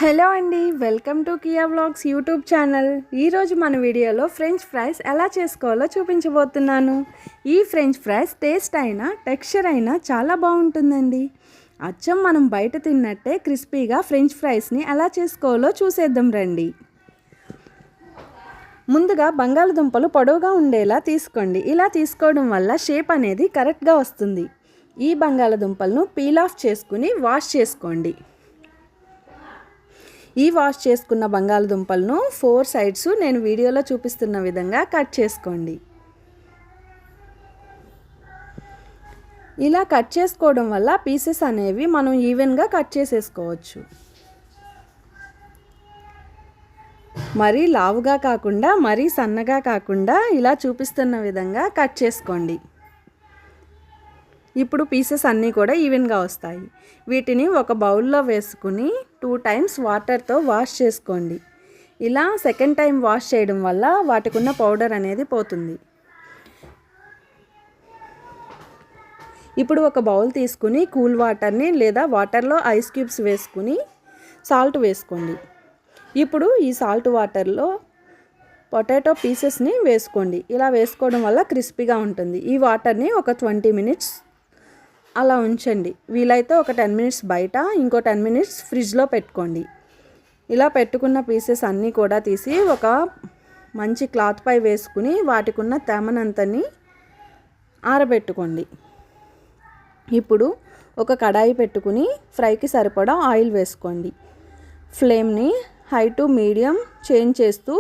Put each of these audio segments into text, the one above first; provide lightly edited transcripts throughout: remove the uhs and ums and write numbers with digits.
Hello అండి, welcome to Kia vlogs YouTube channel. ఈరోజు మన వీడియోలో ఫ్రెంచ్ ఫ్రైస్ ఎలా చేసుకోవాలో చూపించబోతున్నాను. ఈ ఫ్రెంచ్ ఫ్రైస్ టేస్ట్ అయినా టెక్స్చర్ అయినా చాలా బాగుంటుందండి. అచ్చం మనం బయట తిన్నట్టే క్రిస్పీగా ఫ్రెంచ్ ఫ్రైస్ని ఎలా చేసుకోవాలో చూసేద్దాం రండి. ముందుగా బంగాళదుంపలు పొడవుగా ఉండేలా తీసుకోండి. ఇలా తీసుకోవడం వల్ల షేప్ అనేది కరెక్ట్గా వస్తుంది. ఈ బంగాళదుంపలను పీల్ ఆఫ్ చేసుకుని వాష్ చేసుకోండి. ఈ వాష్ చేసుకున్న బంగాళదుంపలను 4 సైడ్స్ నేను వీడియోలో చూపిస్తున్న విధంగా కట్ చేసుకోండి. ఇలా కట్ చేసుకోవడం వల్ల పీసెస్ అనేవి మనం ఈవెన్గా కట్ చేసేసుకోవచ్చు. మరీ లావుగా కాకుండా మరీ సన్నగా కాకుండా ఇలా చూపిస్తున్న విధంగా కట్ చేసుకోండి. ఇప్పుడు పీసెస్ అన్నీ కూడా ఈవెన్గా వస్తాయి. వీటిని ఒక బౌల్లో వేసుకుని 2 టైమ్స్ వాటర్తో వాష్ చేసుకోండి. ఇలా సెకండ్ టైం వాష్ చేయడం వల్ల వాటికున్న పౌడర్ అనేది పోతుంది. ఇప్పుడు ఒక బౌల్ తీసుకుని కూల్ వాటర్ని లేదా వాటర్లో ఐస్ క్యూబ్స్ వేసుకుని సాల్ట్ వేసుకోండి. ఇప్పుడు ఈ సాల్ట్ వాటర్లో పొటాటో పీసెస్ని వేసుకోండి. ఇలా వేసుకోవడం వల్ల క్రిస్పీగా ఉంటుంది. ఈ వాటర్ని ఒక 20 మినిట్స్ అలా ఉంచండి. వీలైతే ఒక 10 మినిట్స్ బయట, ఇంకో 10 మినిట్స్ ఫ్రిడ్జ్లో పెట్టుకోండి. ఇలా పెట్టుకున్న పీసెస్ అన్నీ కూడా తీసి ఒక మంచి క్లాత్పై వేసుకుని వాటికున్న తేమనంతని ఆరబెట్టుకోండి. ఇప్పుడు ఒక కడాయి పెట్టుకుని ఫ్రైకి సరిపడా ఆయిల్ వేసుకోండి. ఫ్లేమ్ని హై టు మీడియం చేంజ్ చేస్తూ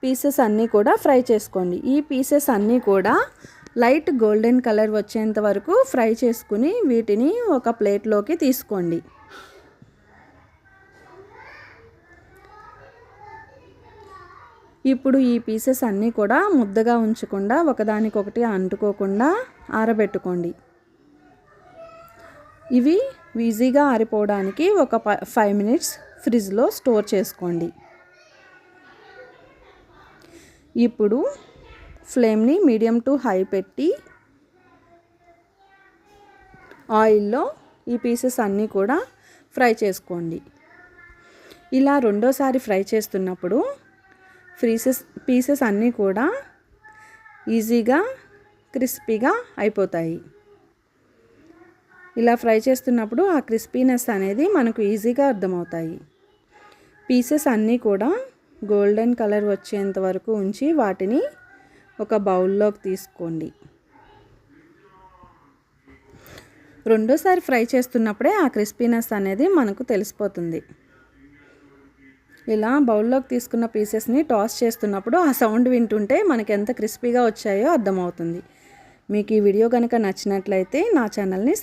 పీసెస్ అన్నీ కూడా ఫ్రై చేసుకోండి. ఈ పీసెస్ అన్నీ కూడా లైట్ గోల్డెన్ కలర్ వచ్చేంత వరకు ఫ్రై చేసుకుని వీటిని ఒక ప్లేట్లోకి తీసుకోండి. ఇప్పుడు ఈ పీసెస్ అన్నీ కూడా ముద్దగా ఉంచకుండా ఒకదానికొకటి అంటుకోకుండా ఆరబెట్టుకోండి. ఇవి ఈజీగా ఆరిపోవడానికి ఒక 5 మినిట్స్ ఫ్రిడ్జ్లో స్టోర్ చేసుకోండి. ఇప్పుడు ఫ్లేమ్ని మీడియం టు హై పెట్టి ఆయిల్లో ఈ పీసెస్ అన్నీ కూడా ఫ్రై చేసుకోండి. ఇలా రెండోసారి ఫ్రై చేస్తున్నప్పుడు పీసెస్ అన్నీ కూడా ఈజీగా క్రిస్పీగా అయిపోతాయి. ఇలా ఫ్రై చేస్తున్నప్పుడు ఆ క్రిస్పీనెస్ అనేది మనకు ఈజీగా అర్థమవుతాయి. పీసెస్ అన్నీ కూడా గోల్డెన్ కలర్ వచ్చేంత వరకు ఉంచి వాటిని ఒక బౌల్లోకి తీసుకోండి. రెండోసారి ఫ్రై చేస్తున్నప్పుడే ఆ క్రిస్పీనెస్ అనేది మనకు తెలిసిపోతుంది. ఇలా బౌల్లోకి తీసుకున్న పీసెస్ని టాస్ చేస్తున్నప్పుడు ఆ సౌండ్ వింటుంటే మనకి ఎంత క్రిస్పీగా వచ్చాయో అర్థమవుతుంది. మీకు ఈ వీడియో కనుక నచ్చినట్లయితే నా ఛానల్ని